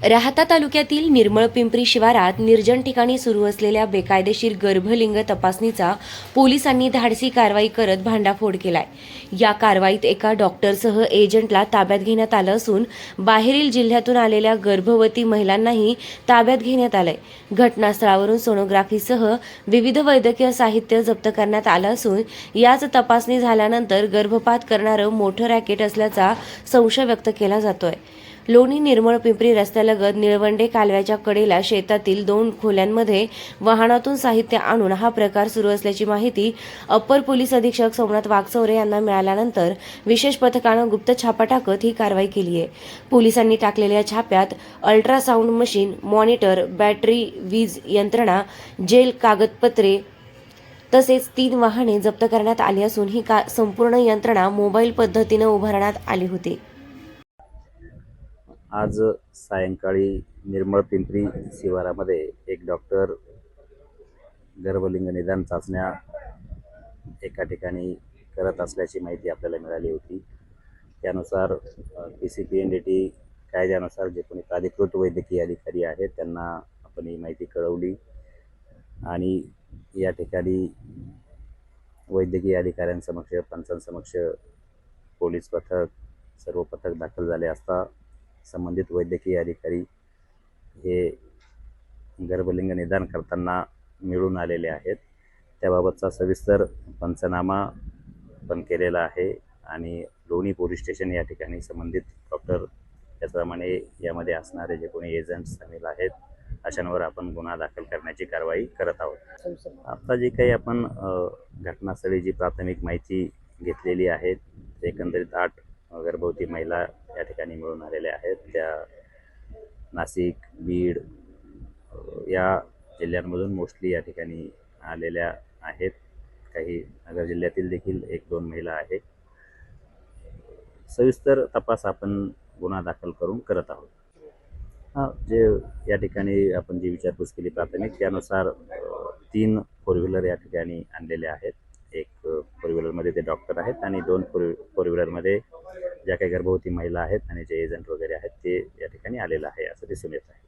राहाता तालुक्यातील निर्मळ-पिंपरी शिवारात निर्जन ठिकाणी सुरू असलेल्या बेकायदेशीर गर्भलिंग तपासणीचा पोलिसांनी धाडसी कारवाई करत भांडाफोड केलाय। या कारवाईत एका डॉक्टरसह एजंटला ताब्यात घेण्यात आलं असून बाहेरील जिल्ह्यातून आलेल्या गर्भवती महिलांनाही ताब्यात घेण्यात आलंय। घटनास्थळावरून सोनोग्राफीसह विविध वैद्यकीय साहित्य जप्त करण्यात आलं असून याच तपासणी झाल्यानंतर गर्भपात करणारं मोठं रॅकेट असल्याचा संशय व्यक्त केला जातोय। लोणी निर्मळ पिंपरी रस्त्यालगत निळवंडे कालव्याच्या कडेला शेतातील 2 खोल्यांमध्ये वाहनातून साहित्य आणून हा प्रकार सुरू असल्याची माहिती अप्पर पोलीस अधीक्षक सोमनाथ वाघचौरे यांना मिळाल्यानंतर विशेष पथकानं गुप्त छापा टाकत ही कारवाई केली आहे। पोलिसांनी टाकलेल्या छाप्यात अल्ट्रासाऊंड मशीन, मॉनिटर, बॅटरी, वीज यंत्रणा, जेल कागदपत्रे तसेच 3 वाहने जप्त करण्यात आली असून ही संपूर्ण यंत्रणा मोबाईल पद्धतीने उभारण्यात आली होती। आज सायंकाळी निर्मळ पिंपरी शिवारामध्ये एक डॉक्टर गर्भलिंग निदान चाचण्या एका ठिकाणी करत असल्याची माहिती आपल्याला मिळाली होती। त्यानुसार PCPNDT कायद्यानुसार जे कोणी प्राधिकृत वैद्यकीय अधिकारी आहेत त्यांना आपण ही माहिती कळवली आणि या ठिकाणी वैद्यकीय अधिकाऱ्यांसमक्ष पंचांसमक्ष पोलीस पथक सर्व पथक दाखल झाले असता संबंधित वैद्यकीय अधिकारी हे गर्भलिंग निदान करताना मिळून आलेले आहेत। त्याबाबतचा सविस्तर पंचनामा पण केलेला आहे आणि लोणी पोलीस स्टेशन या ठिकाणी संबंधित डॉक्टर त्याचप्रमाणे यामध्ये असणारे जे कोणी एजंट सामील आहेत अशांवर आपण गुन्हा दाखल करण्याची कारवाई करत आहोत। आता जी काही आपण घटनास्थळी जी प्राथमिक माहिती घेतलेली आहे एकंदरीत 8 गर्भवती महिला या ठिकाणी मिळून आलेल्या आहेत। त्या नाशिक, बीड या जिल्ह्यांमधून मोस्टली या ठिकाणी आलेल्या आहेत। काही नगर जिल्ह्यातील देखील 1-2 महिला आहेत। सविस्तर तपास आपण गुन्हा दाखल करून करत आहोत। जे या ठिकाणी आपण जी विचारपूस केली प्राथमिक त्यानुसार 3 फोर व्हीलर या ठिकाणी आणलेले आहेत। एक फोर व्हीलरमध्ये ते डॉक्टर आहेत आणि 2 फोर व्हीलरमध्ये ज्या काही गर्भवती महिला आहेत आणि जे एजंट वगैरे आहेत ते या ठिकाणी आलेलं आहे असं दिसून येत आहे।